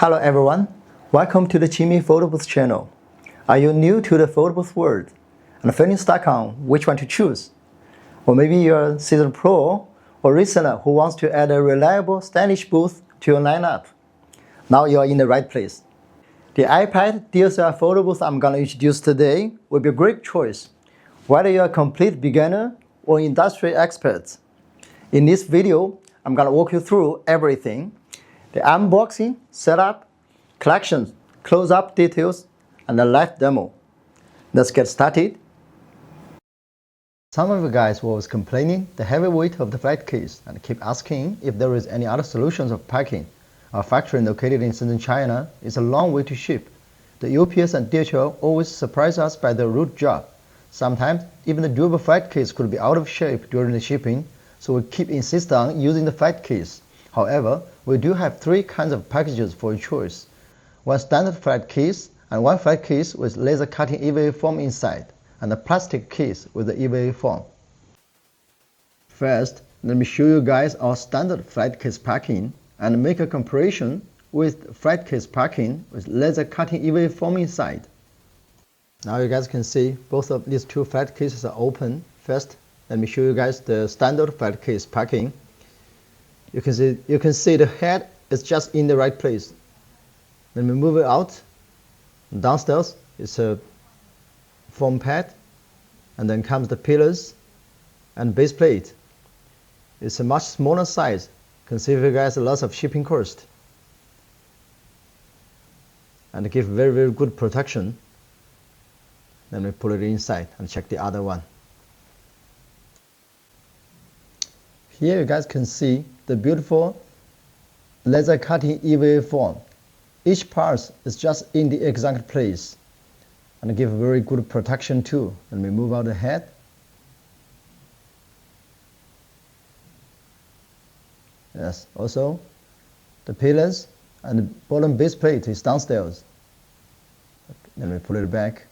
Hello everyone, welcome to the Chimee Photobooth channel. Are you new to the Photobooth world and feeling stuck on which one to choose? Or maybe you're a seasoned pro or reseller who wants to add a reliable, stylish booth to your lineup. Now you're in the right place. The iPad DSLR photo booth I'm going to introduce today will be a great choice, whether you're a complete beginner or industry expert. In this video, I'm going to walk you through everything: the unboxing, setup, collections, close-up details, and the live demo. Let's get started. Some of you guys was complaining the heavy weight of the flight case and keep asking if there is any other solutions of packing. Our factory located in southern China is a long way to ship. The UPS and DHL always surprise us by the route job. Sometimes even the durable flight case could be out of shape during the shipping, so we keep insisting on using the flight case. However, we do have three kinds of packages for your choice: one standard flight case, and one flight case with laser cutting EVA foam inside, and a plastic case with the EVA foam. First, let me show you guys our standard flight case packing and make a comparison with flight case packing with laser cutting EVA foam inside. Now you guys can see both of these two flight cases are open. First, let me show you guys the standard flight case packing. You can see the head is just in the right place. Let me move it out. Downstairs is a foam pad, and then comes the pillars and base plate. It's a much smaller size. Can save you guys lots of shipping cost and give very good protection. Let me put it inside and check the other one. Here you guys can see the beautiful laser cutting EVA foam. Each part is just in the exact place and give very good protection too. Let me move out the head. Yes, also the pillars and the bottom base plate is downstairs. Let me put it back.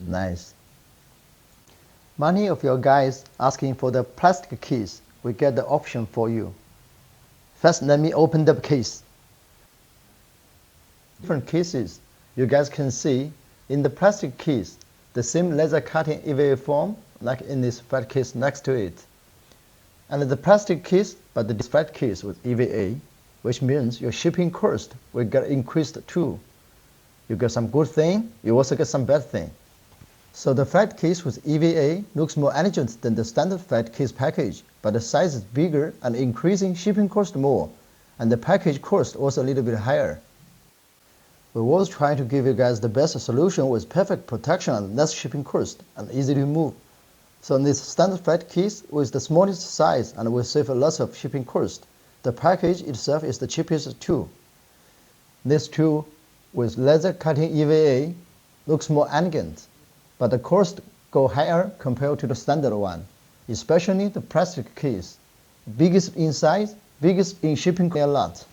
Nice. Many of your guys asking for the plastic case. We get the option for you. First, let me open the case. Different cases. You guys can see in the plastic case the same laser cutting EVA foam like in this flat case next to it. And the plastic case, but the flat case with EVA, which means your shipping cost will get increased too. You get some good thing, you also get some bad thing. So the flat case with EVA looks more elegant than the standard flat case package, but the size is bigger and increasing shipping cost more, and the package cost also a little bit higher. We was trying to give you guys the best solution with perfect protection and less shipping cost and easy to move. So in this standard flat case with the smallest size and will save a lot of shipping cost. The package itself is the cheapest too. This too with laser cutting EVA looks more elegant, but the cost go higher compared to the standard one, especially the plastic case. Biggest in size, biggest in shipping a lot.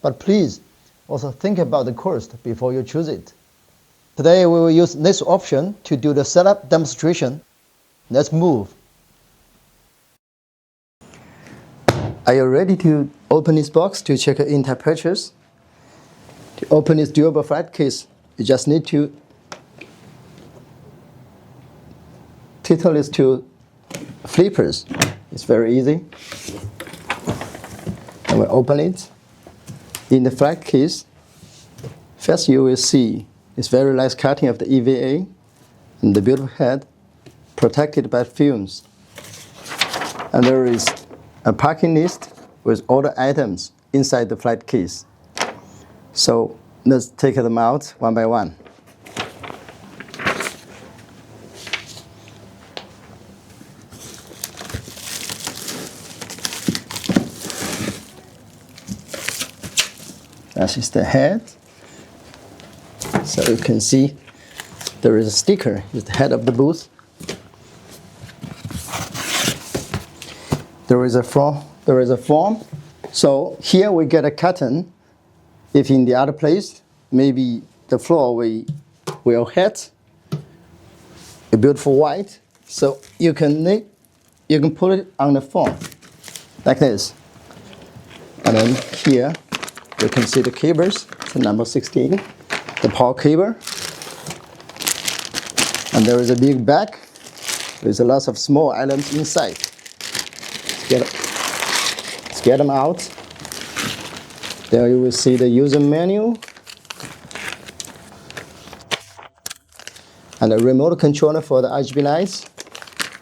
But please also think about the cost before you choose it. Today we will use this option to do the setup demonstration. Let's move. Are you ready to open this box to check your entire purchase? To open this durable flight case, you just need to title these two flippers. It's very easy. And we open it. In the flight case, first you will see this very nice cutting of the EVA and the beautiful head protected by films. And there is a packing list with all the items inside the flight case. So let's take them out one by one. That is the head. So you can see there is a sticker. It's the head of the booth. There is a form. So here we get a curtain. If in the other place, maybe the floor will hit a beautiful white. So you can put it on the form like this. And then here, you can see the cables, the number 16, the power cable. And there is a big bag with lots of small items inside. Let's get them out. There you will see the user manual and a remote controller for the RGB lights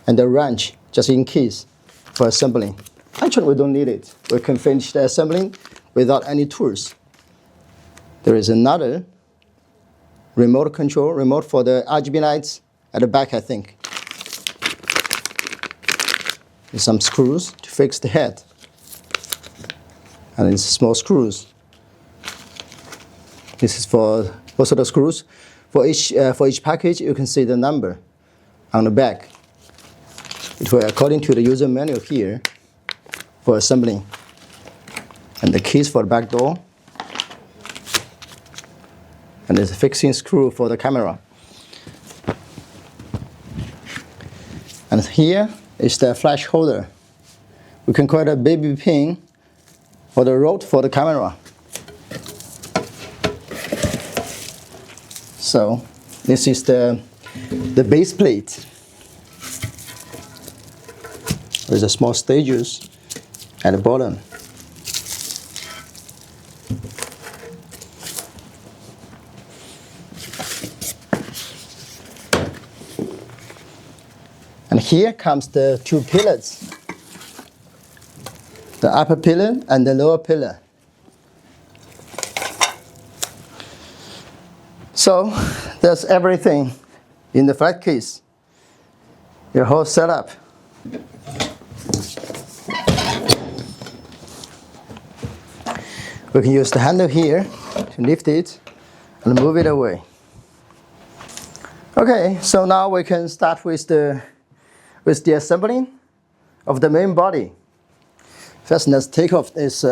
and the wrench just in case for assembling. Actually, we don't need it. We can finish the assembling without any tools. There is another remote for the RGB lights at the back, I think. With some screws to fix the head. And it's small screws. This is for also the screws. For each package, you can see the number on the back. It will according to the user manual here for assembling. And the keys for the back door. And there's a fixing screw for the camera. And here is the flash holder. We can call it a baby pin for the rod for the camera. So this is the base plate. With the small stages at the bottom. And here comes the two pillars. The upper pillar and the lower pillar. So that's everything in the flat case. Your whole setup. We can use the handle here to lift it and move it away. Okay, so now we can start with the assembling of the main body. First, let's take off this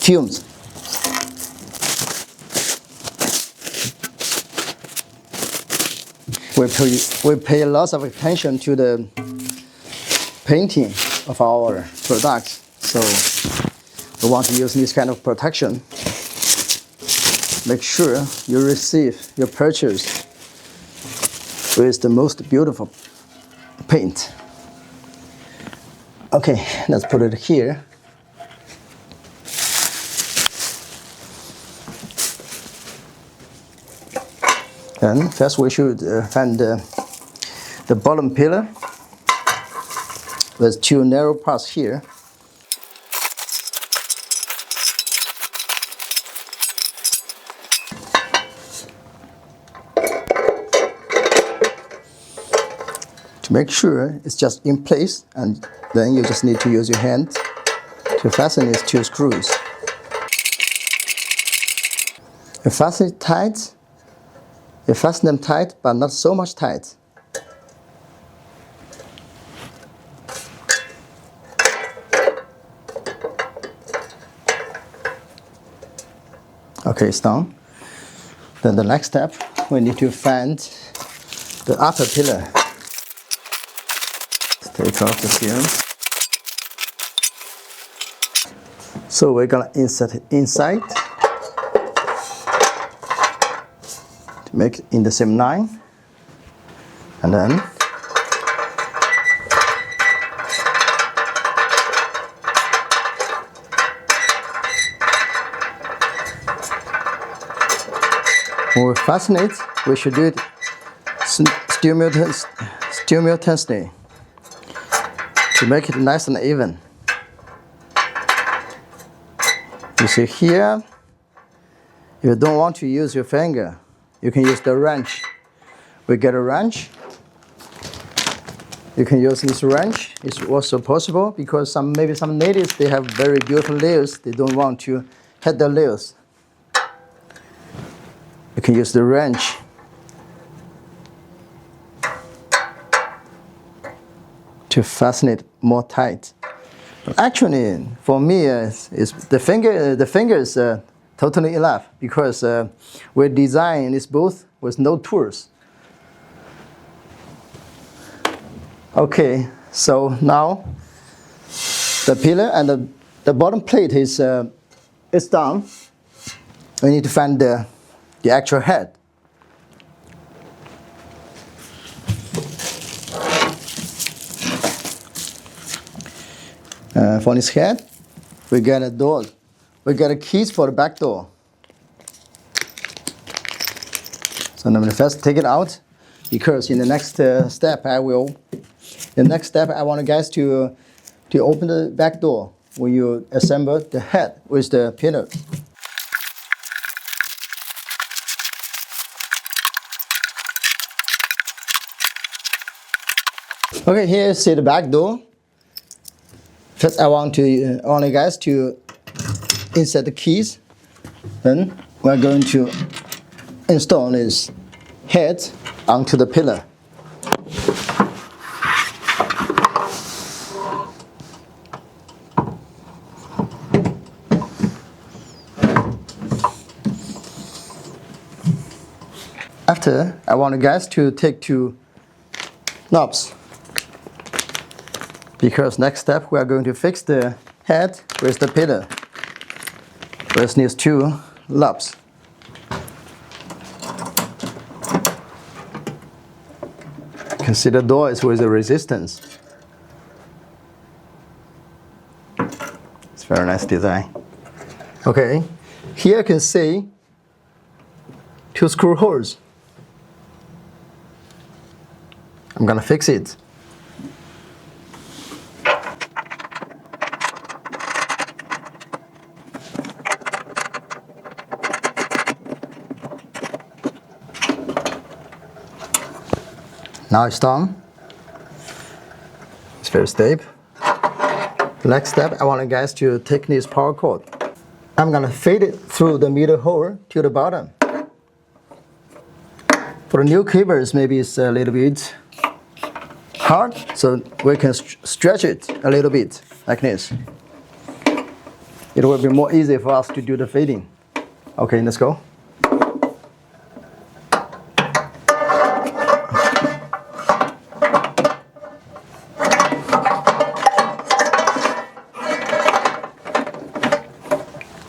fumes. We pay lots of attention to the painting of our products, so we want to use this kind of protection. Make sure you receive your purchase with the most beautiful paint. Okay, let's put it here. Then first we should find the bottom pillar with two narrow parts here. To make sure it's just in place, and then you just need to use your hand to fasten these two screws. You fasten it tight. You fasten them tight, but not so much tight. Okay, it's done. Then the next step, we need to find the upper pillar. Take off the film. So we're gonna insert it inside to make it in the same line, and then when we fasten it, we should do it simultaneously to make it nice and even. You see here, if you don't want to use your finger, you can use the wrench. We get a wrench. You can use this wrench. It's also possible because maybe some ladies, they have very beautiful nails. They don't want to hit the nails. You can use the wrench. To fasten it more tight. But actually, for me, the finger is totally enough because we design this booth with no tools. Okay, so now the pillar and the bottom plate is down. We need to find the actual head. For this head, we get a door. We get a keys for the back door. So I'm going to first take it out, because in the next step I want you guys to open the back door when you assemble the head with the pillar. Okay, here is the back door. First, I want you guys to insert the keys. Then we're going to install this head onto the pillar. After, I want you guys to take 2 knobs, because next step we are going to fix the head with the pillar. This needs 2 knobs. You can see the door is with a resistance. It's very nice design. Okay, here you can see 2 screw holes. I'm gonna fix it. Now it's done. It's very stable. The next step, I want you guys to take this power cord. I'm gonna feed it through the middle hole to the bottom. For the new cables, maybe it's a little bit hard, so we can stretch it a little bit like this. It will be more easy for us to do the feeding. Okay, let's go.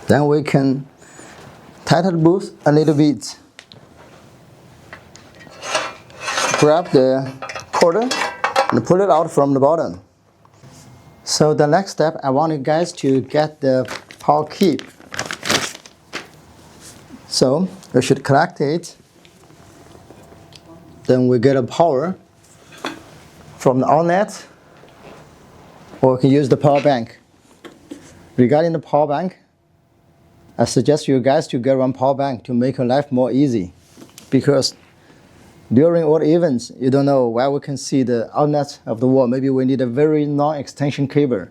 Then we can tighten the booth a little bit. Grab the cord and pull it out from the bottom. So the next step, I want you guys to get the power key. So we should connect it. Then we get a power from the outlet, or we can use the power bank. Regarding the power bank, I suggest you guys to get one power bank to make your life more easy, because during all events, you don't know where we can see the outlet of the wall. Maybe we need a very long extension cable,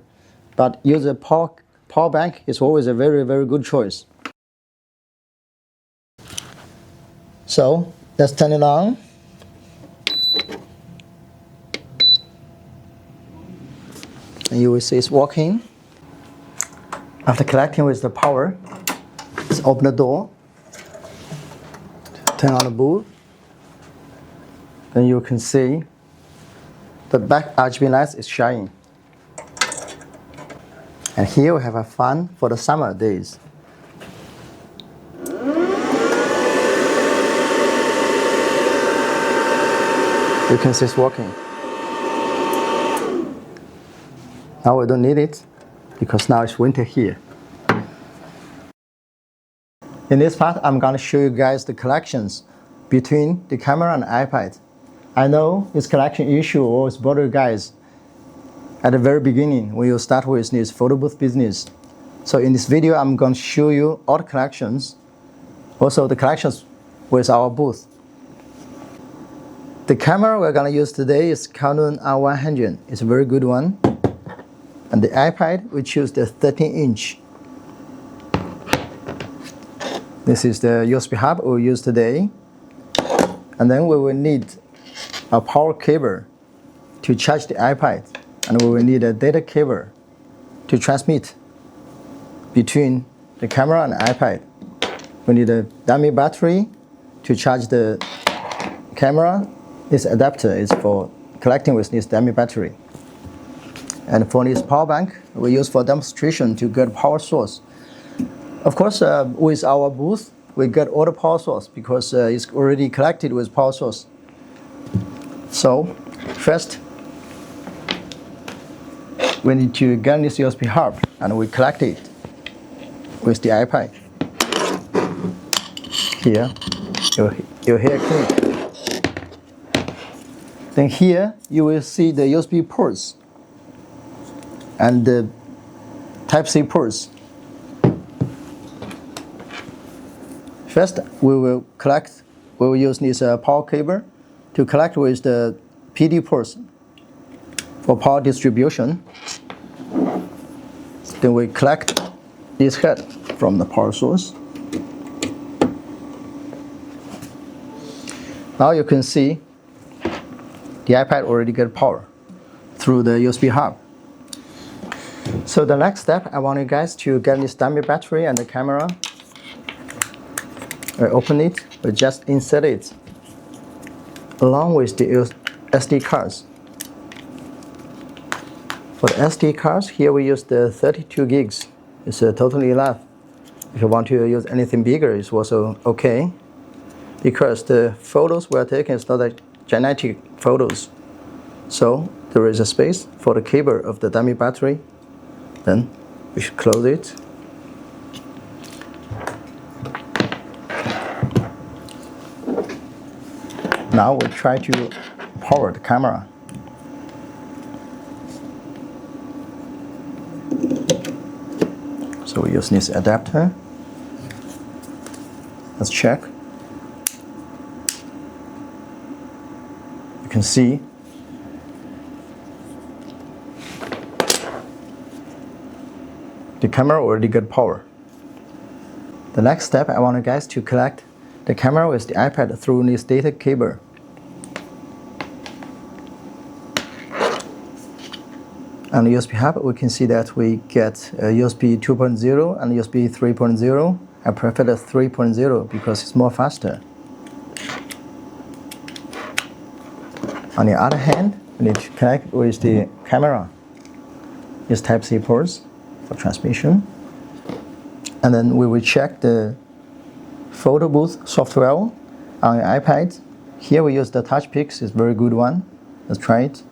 but use a power bank is always a very, very good choice. So let's turn it on. And you will see it's working. After connecting with the power, let's open the door, turn on the booth. Then you can see the back RGB lights is shining. And here we have a fan for the summer days. You can see it's working. Now we don't need it, because now it's winter here. In this part, I'm going to show you guys the connections between the camera and the iPad. I know this connection issue always bother you guys at the very beginning when you start with this Photobooth business. So in this video, I'm going to show you all the connections, also the connections with our booth. The camera we're going to use today is Canon R100. It's a very good one. And the iPad, we choose the 13-inch. This is the USB hub we'll use today. And then we will need a power cable to charge the iPad. And we will need a data cable to transmit between the camera and the iPad. We need a dummy battery to charge the camera. This adapter is for collecting with this dummy battery. And for this power bank, we use for demonstration to get power source. Of course, with our booth, we get all the power source because it's already connected with power source. So first, we need to get this USB hub and we connect it with the iPad. Here, you hear click. Then here, you will see the USB ports and the Type-C ports. First, we will use this power cable to connect with the PD ports for power distribution. Then we collect this head from the power source. Now you can see the iPad already get power through the USB hub. So the next step, I want you guys to get this dummy battery and the camera. We open it, we just insert it along with the SD cards. For the SD cards, here we use the 32 gigs. It's totally enough. If you want to use anything bigger, it's also okay. Because the photos we are taking is not like genetic photos. So there is a space for the cable of the dummy battery. Then we should close it. Now we try to power the camera. So we use this adapter. Let's check. You can see the camera already got power. The next step, I want you guys to connect the camera with the iPad through this data cable. On the USB hub, we can see that we get USB 2.0 and USB 3.0. I prefer the 3.0 because it's more faster. On the other hand, we need to connect with the camera. Use Type-C ports for transmission. And then we will check the Photobooth software on your iPad. Here we use the TouchPix, it's a very good one. Let's try it.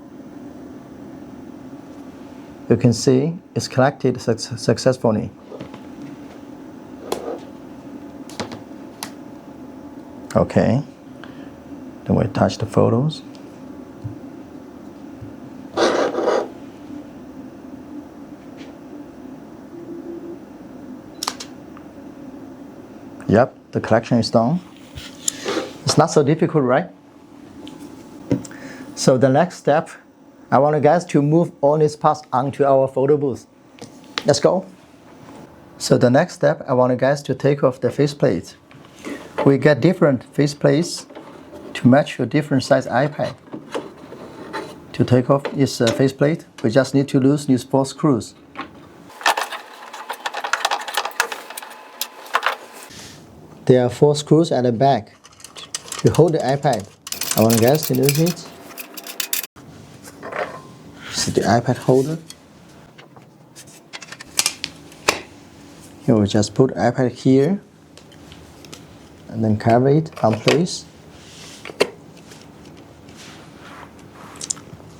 You can see it's connected successfully. Okay, then we touch the photos. Yep, the collection is done. It's not so difficult, right? So the next step, I want you guys to move all these parts onto our photo booth. Let's go. So the next step, I want you guys to take off the faceplate. We get different faceplates to match your different size iPad. To take off this faceplate, we just need to loosen these 4 screws. There are 4 screws at the back to hold the iPad. I want you guys to loosen it. This is the iPad holder. Here we just put the iPad here and then cover it on place.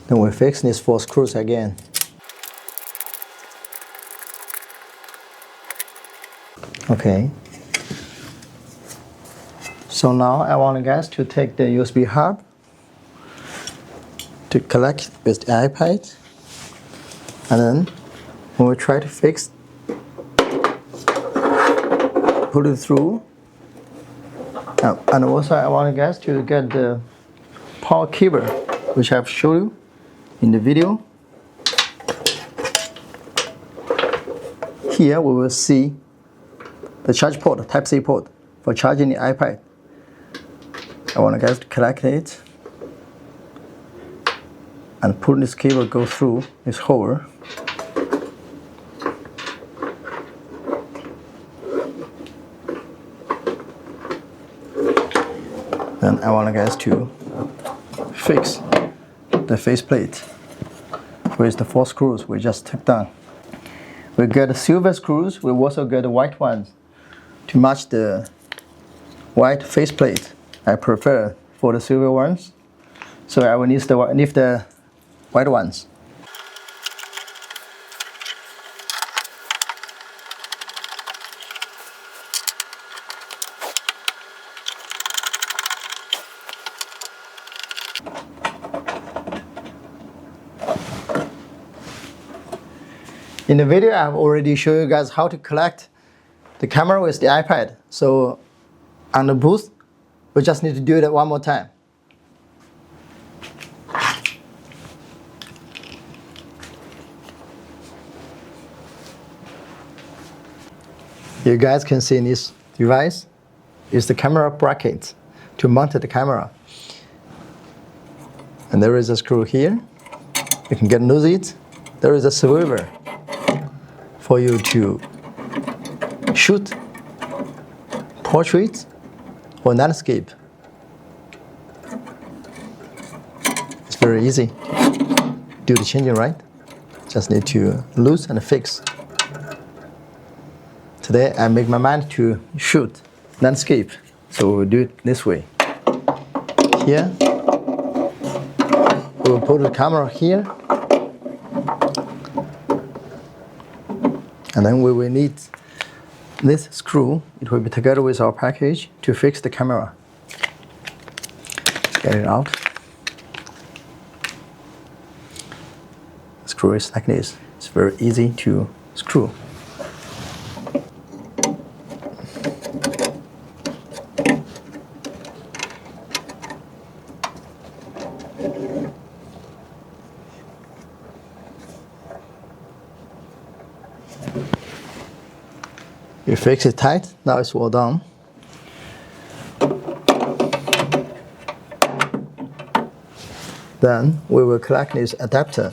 Then we fix these 4 screws again. Okay. So now I want you guys to take the USB hub to connect with the iPad, and then when we try to fix, put it through. And also I want you guys to get the power cable, which I've shown you in the video. Here we will see the charge port, the Type-C port for charging the iPad. I want you guys to connect it and pull this cable go through this hole. Then I want you guys to fix the faceplate with the 4 screws we just took down. We got the silver screws, we also got the white ones to match the white faceplate. I prefer for the silver ones, so I will leave the white ones. In the video, I've already shown you guys how to connect the camera with the iPad. So on the booth, we just need to do it one more time. You guys can see in this device is the camera bracket to mount the camera. And there is a screw here. You can get loose it. There is a swivel for you to shoot portrait or landscape. It's very easy. Do the changing, right? Just need to loose and fix. Today I make my mind to shoot landscape, so we'll do it this way. Here, we'll put the camera here. And then we will need this screw. It will be together with our package to fix the camera. Get it out. The screw is like this. It's very easy to screw. You fix it tight, now it's all done. Then we will connect this adapter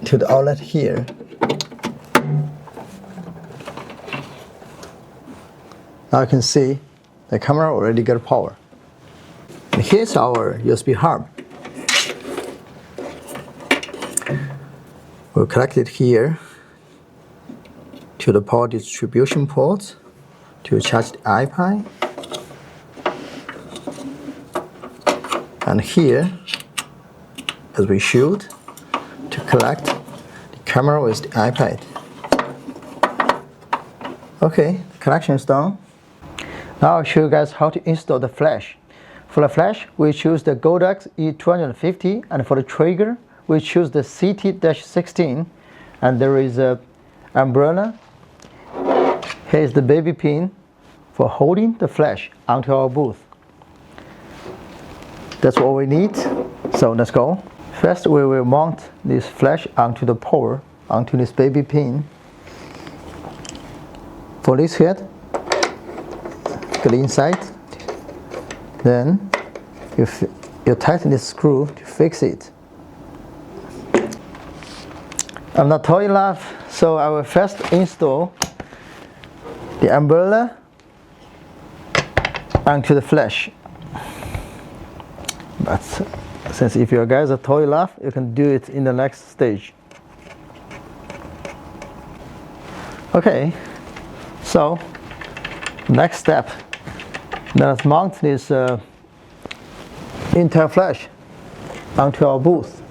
to the outlet here. Now you can see the camera already got power. And here's our USB hub. We'll connect it here to the power distribution port to charge the iPad. And here, as we should, to connect the camera with the iPad. Okay, the connection is done. Now I'll show you guys how to install the flash. For the flash, we choose the Godox E250, and for the trigger, we choose the CT-16, and there is a umbrella. Here is the baby pin for holding the flash onto our booth. That's all we need, so let's go. First we will mount this flash onto the pole, onto this baby pin. For this head, get inside. Then you tighten this screw to fix it. I'm not tall enough, so I will first install the umbrella onto the flash. But since if you guys are tall enough, you can do it in the next stage. Okay, so next step, let's mount this entire flash onto our booth.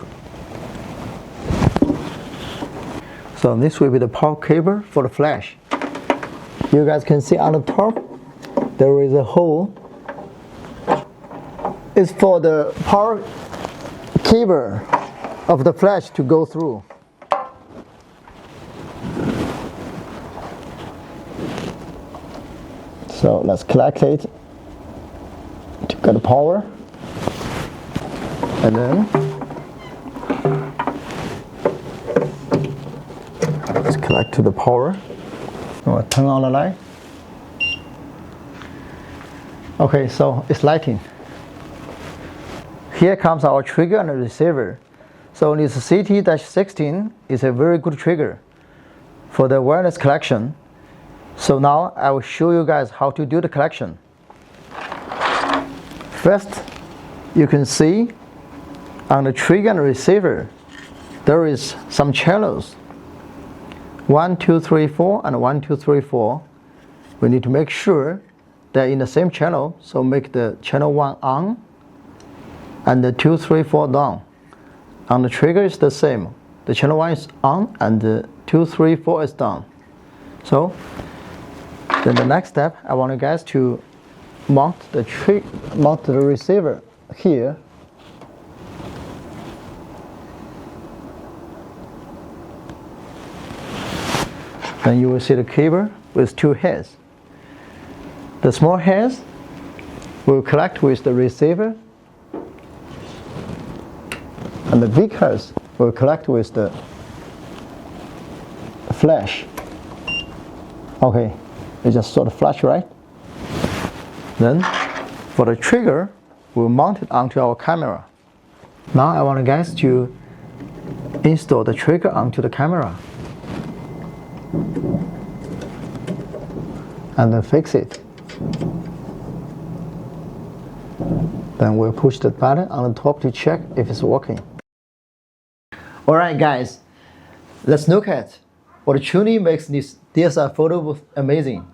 So this will be the power cable for the flash. You guys can see on the top there is a hole. It's for the power cable of the flash to go through. So let's connect it to get the power, and then let's connect to the power. We'll turn on the light. Okay, so it's lighting. Here comes our trigger and receiver. So this CT-16 is a very good trigger for the wireless collection. So now I will show you guys how to do the collection. First, you can see on the trigger and receiver, there is some channels, 1, 2, 3, 4 and 1, 2, 3, 4. We need to make sure they're in the same channel, so make the channel 1 on and the 2, 3, 4 down. On the trigger is the same. The channel 1 is on and the 2, 3, 4 is down. So then the next step, I want you guys to mount the receiver here. Then you will see the cable with 2 heads. The small heads will connect with the receiver, and the big heads will connect with the flash. Okay, it just sort of flash, right? Then for the trigger, we'll mount it onto our camera. Now I want you guys to install the trigger onto the camera and then fix it. Then we'll push the button on the top to check if it's working. Alright guys, let's look at what Chimee makes this DSLR photo booth amazing.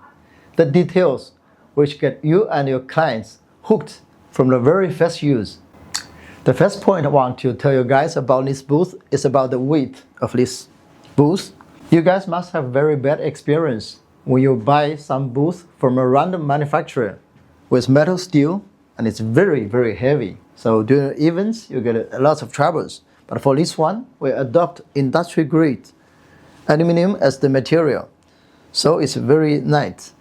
The details which get you and your clients hooked from the very first use. The first point I want to tell you guys about this booth is about the weight of this booth. You guys must have very bad experience when you buy some booth from a random manufacturer with metal steel, and it's very, very heavy. So during events, you get a lot of troubles. But for this one, we adopt industry grade aluminum as the material. So it's very light.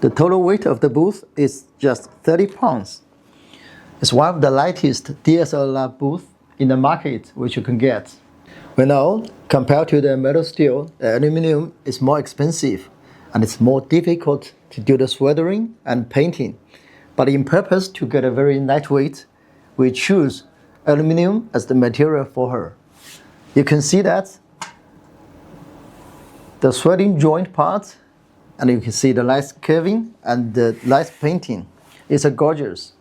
The total weight of the booth is just 30 pounds. It's one of the lightest DSLR booth in the market which you can get. We know, compared to the metal steel, the aluminum is more expensive and it's more difficult to do the soldering and painting. But in purpose to get a very lightweight, we choose aluminum as the material for her. You can see that the threading joint part, and you can see the light curving and the light painting. It's a gorgeous.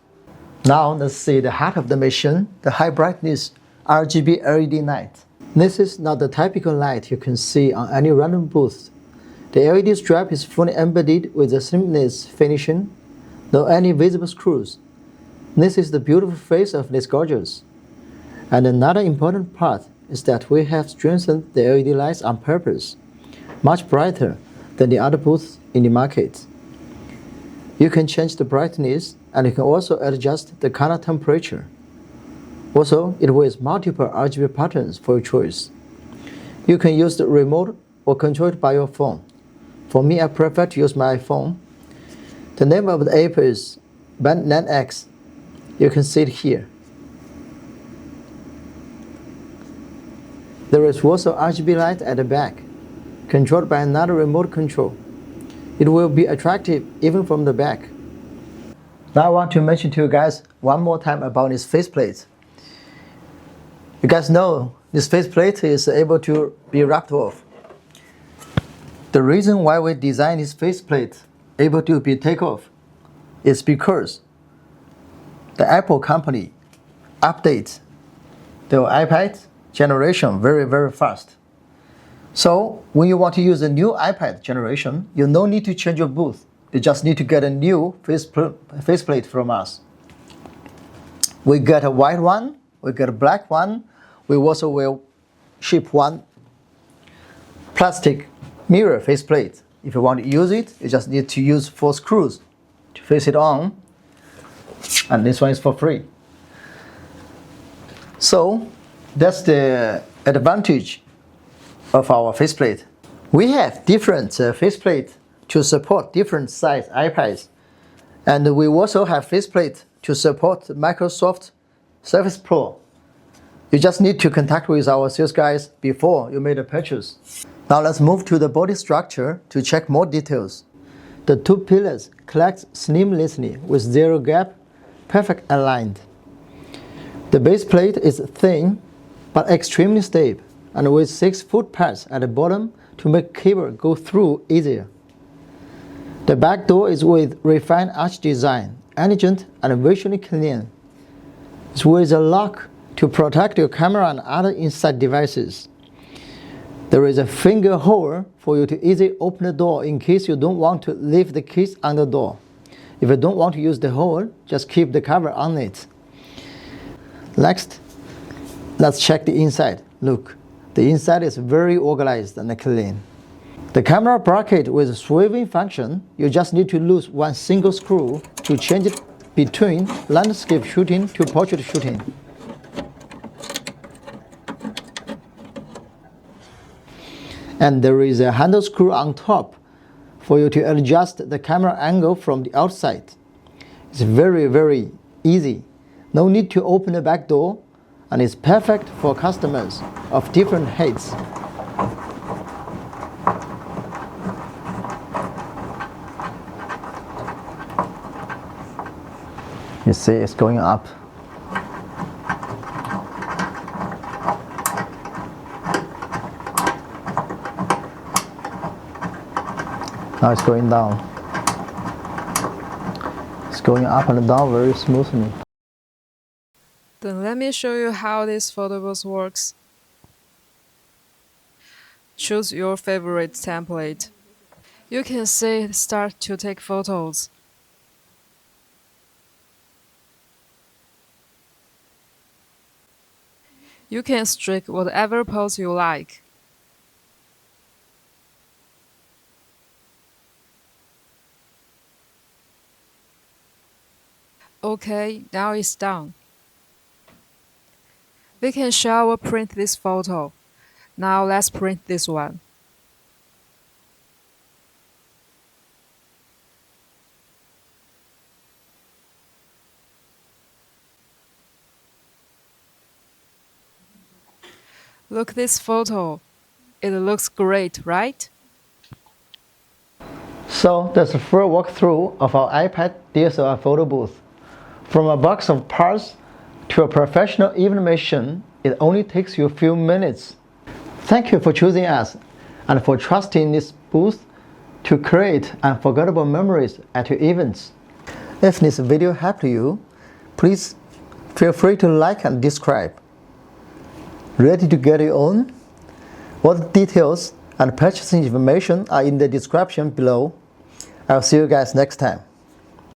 Now let's see the heart of the machine, the high brightness RGB LED light. This is not the typical light you can see on any random booth. The LED strip is fully embedded with a seamless finishing, no any visible screws. This is the beautiful face of this gorgeous. And another important part is that we have strengthened the LED lights on purpose, much brighter than the other booths in the market. You can change the brightness and you can also adjust the color temperature. Also, it has multiple RGB patterns for your choice. You can use the remote or control it by your phone. For me, I prefer to use my iPhone. The name of the app is Band 9X. You can see it here. There is also RGB light at the back, controlled by another remote control. It will be attractive even from the back. Now I want to mention to you guys one more time about this faceplate. You guys know this faceplate is able to be wrapped off. The reason why we designed this faceplate able to be taken off is because the Apple company updates their iPad generation very, very fast. So when you want to use a new iPad generation, you no need to change your booth. You just need to get a new faceplate from us. We get a white one, we get a black one. We also will ship one plastic mirror faceplate. If you want to use it, you just need to use 4 screws to face it on. And this one is for free. So that's the advantage of our faceplate. We have different faceplate to support different size iPads. And we also have faceplate to support Microsoft Surface Pro. You just need to contact with our sales guys before you made a purchase. Now let's move to the body structure to check more details. The 2 pillars collect seamlessly with 0 gap, perfect aligned. The base plate is thin but extremely stable and with 6 foot pads at the bottom to make cable go through easier. The back door is with refined arch design, elegant and visually clean. It's with a lock to protect your camera and other inside devices. There is a finger hole for you to easily open the door in case you don't want to leave the keys on the door. If you don't want to use the hole, just keep the cover on it. Next, let's check the inside. Look, the inside is very organized and clean. The camera bracket with swiveling function, you just need to lose one single screw to change it between landscape shooting to portrait shooting. And there is a handle screw on top for you to adjust the camera angle from the outside. It's very easy. No need to open the back door, and it's perfect for customers of different heights. You see it's going up. Now it's going down. It's going up and down very smoothly. Then let me show you how this Photobooth works. Choose your favorite template. You can see start to take photos. You can strike whatever pose you like. Okay, now it's done. We can shower print this photo. Now let's print this one. Look this photo. It looks great, right? So that's a full walkthrough of our iPad DSLR photo booth. From a box of parts to a professional evening mission, it only takes you a few minutes. Thank you for choosing us and for trusting this booth to create unforgettable memories at your events. If this video helped you, please feel free to like and subscribe. Ready to get your own? All the details and purchasing information are in the description below. I'll see you guys next time.